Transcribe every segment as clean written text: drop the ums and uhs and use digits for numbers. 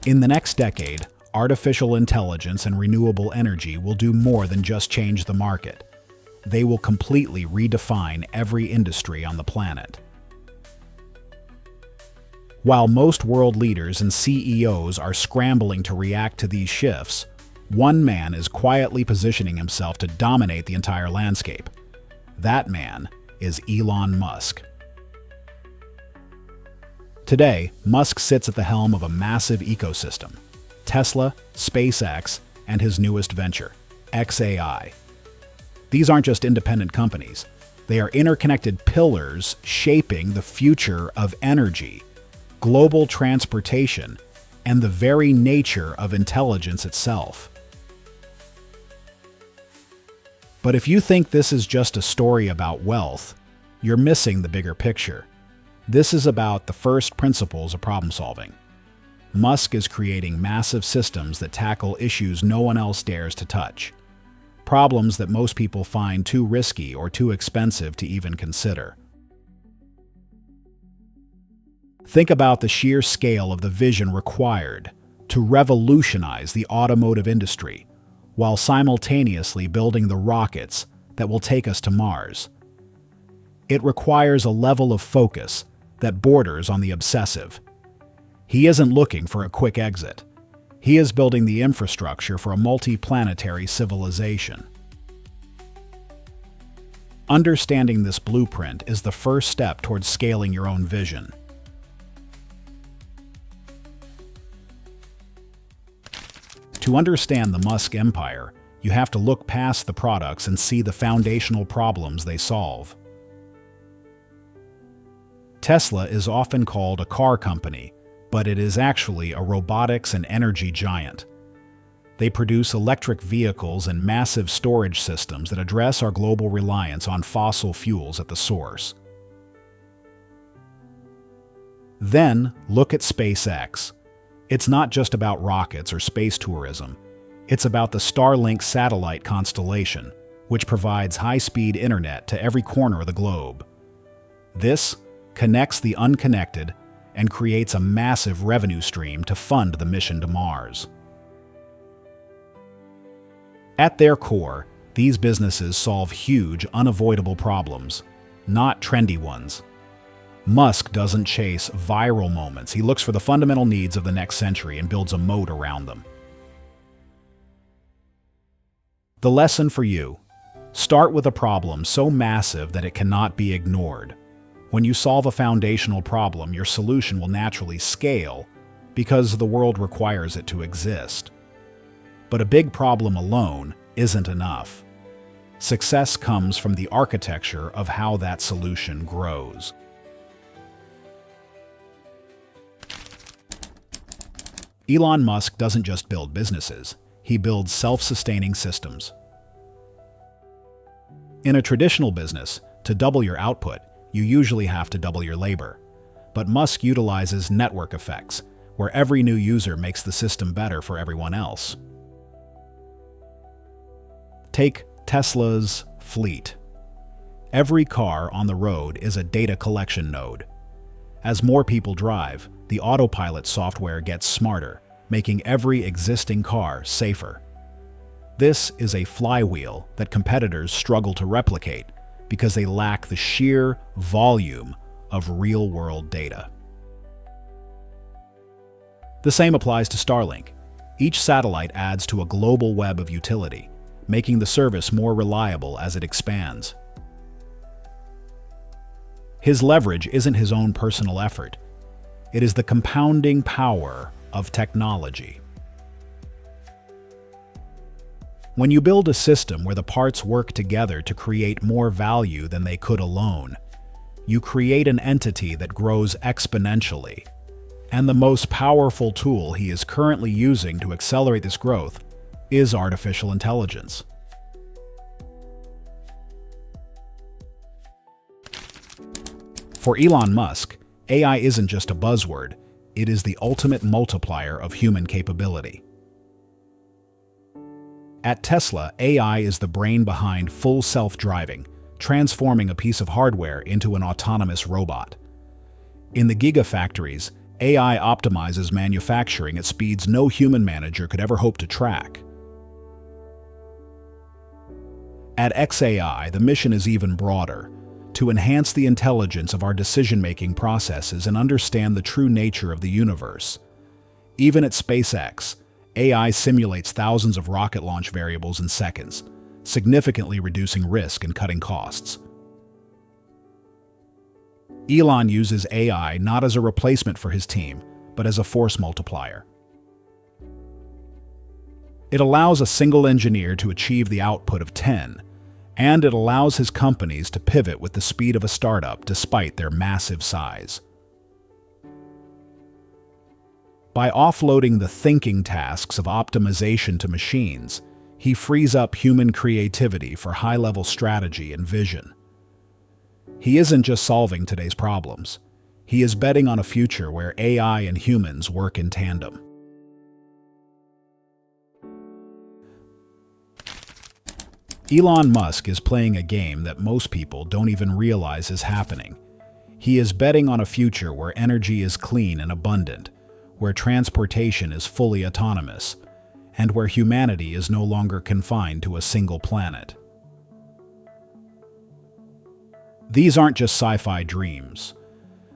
In the next decade, artificial intelligence and renewable energy will do more than just change the market. They will completely redefine every industry on the planet. While most world leaders and CEOs are scrambling to react to these shifts, one man is quietly positioning himself to dominate the entire landscape. That man is Elon Musk. Today, Musk sits at the helm of a massive ecosystem: Tesla, SpaceX, and his newest venture, xAI. These aren't just independent companies. They are interconnected pillars shaping the future of energy, global transportation, and the very nature of intelligence itself. But if you think this is just a story about wealth, you're missing the bigger picture. This is about the first principles of problem solving. Musk is creating massive systems that tackle issues no one else dares to touch. Problems that most people find too risky or too expensive to even consider. Think about the sheer scale of the vision required to revolutionize the automotive industry, while simultaneously building the rockets that will take us to Mars. It requires a level of focus that borders on the obsessive. He isn't looking for a quick exit. He is building the infrastructure for a multi-planetary civilization. Understanding this blueprint is the first step towards scaling your own vision. To understand the Musk empire, you have to look past the products and see the foundational problems they solve. Tesla is often called a car company, but it is actually a robotics and energy giant. They produce electric vehicles and massive storage systems that address our global reliance on fossil fuels at the source. Then, look at SpaceX. It's not just about rockets or space tourism. It's about the Starlink satellite constellation, which provides high-speed internet to every corner of the globe. This connects the unconnected and creates a massive revenue stream to fund the mission to Mars. At their core, these businesses solve huge, unavoidable problems, not trendy ones. Musk doesn't chase viral moments. He looks for the fundamental needs of the next century and builds a moat around them. The lesson for you: start with a problem so massive that it cannot be ignored. When you solve a foundational problem, your solution will naturally scale because the world requires it to exist. But a big problem alone isn't enough. Success comes from the architecture of how that solution grows. Elon Musk doesn't just build businesses, he builds self-sustaining systems. In a traditional business, to double your output, you usually have to double your labor. But Musk utilizes network effects, where every new user makes the system better for everyone else. Take Tesla's fleet. Every car on the road is a data collection node. As more people drive, the autopilot software gets smarter, making every existing car safer. This is a flywheel that competitors struggle to replicate because they lack the sheer volume of real-world data. The same applies to Starlink. Each satellite adds to a global web of utility, making the service more reliable as it expands. His leverage isn't his own personal effort. It is the compounding power of technology. When you build a system where the parts work together to create more value than they could alone, you create an entity that grows exponentially. And the most powerful tool he is currently using to accelerate this growth is artificial intelligence. For Elon Musk, AI isn't just a buzzword, it is the ultimate multiplier of human capability. At Tesla, AI is the brain behind full self-driving, transforming a piece of hardware into an autonomous robot. In the gigafactories, AI optimizes manufacturing at speeds no human manager could ever hope to track. At XAI, the mission is even broader: to enhance the intelligence of our decision-making processes and understand the true nature of the universe. Even at SpaceX, AI simulates thousands of rocket launch variables in seconds, significantly reducing risk and cutting costs. Elon uses AI not as a replacement for his team, but as a force multiplier. It allows a single engineer to achieve the output of 10, and it allows his companies to pivot with the speed of a startup despite their massive size. By offloading the thinking tasks of optimization to machines, he frees up human creativity for high-level strategy and vision. He isn't just solving today's problems. He is betting on a future where AI and humans work in tandem. Elon Musk is playing a game that most people don't even realize is happening. He is betting on a future where energy is clean and abundant, where transportation is fully autonomous, and where humanity is no longer confined to a single planet. These aren't just sci-fi dreams.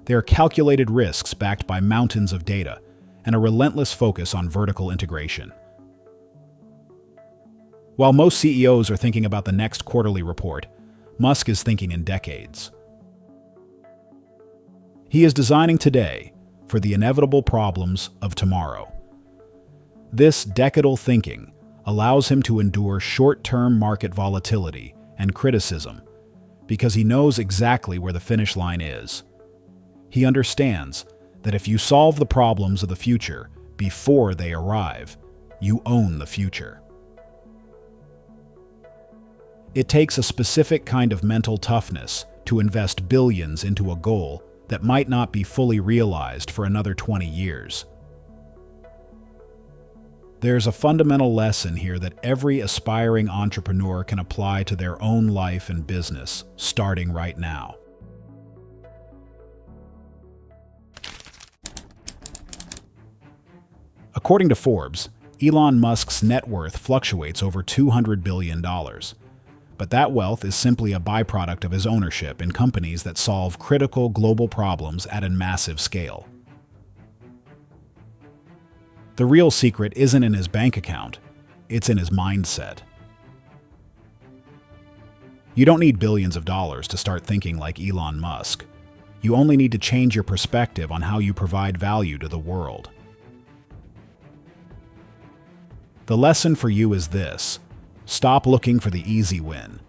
They are calculated risks backed by mountains of data and a relentless focus on vertical integration. While most CEOs are thinking about the next quarterly report, Musk is thinking in decades. He is designing today for the inevitable problems of tomorrow. This decadal thinking allows him to endure short-term market volatility and criticism because he knows exactly where the finish line is. He understands that if you solve the problems of the future before they arrive, you own the future. It takes a specific kind of mental toughness to invest billions into a goal that might not be fully realized for another 20 years. There's a fundamental lesson here that every aspiring entrepreneur can apply to their own life and business, starting right now. According to Forbes, Elon Musk's net worth fluctuates over $200 billion. But that wealth is simply a byproduct of his ownership in companies that solve critical global problems at a massive scale. The real secret isn't in his bank account, it's in his mindset. You don't need billions of dollars to start thinking like Elon Musk. You only need to change your perspective on how you provide value to the world. The lesson for you is this: stop looking for the easy win.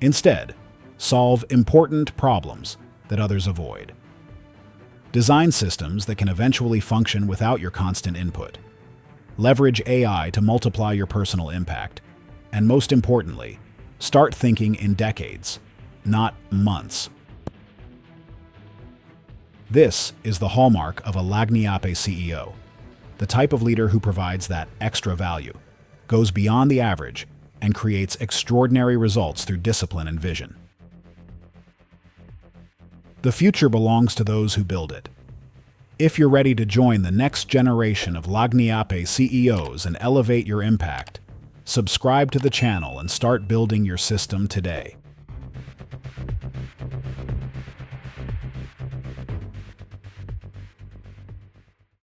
Instead, solve important problems that others avoid. Design systems that can eventually function without your constant input. Leverage AI to multiply your personal impact. And most importantly, start thinking in decades, not months. This is the hallmark of a Lagniappe CEO, the type of leader who provides that extra value, goes beyond the average, and creates extraordinary results through discipline and vision. The future belongs to those who build it. If you're ready to join the next generation of Lagniappe CEOs and elevate your impact, subscribe to the channel and start building your system today.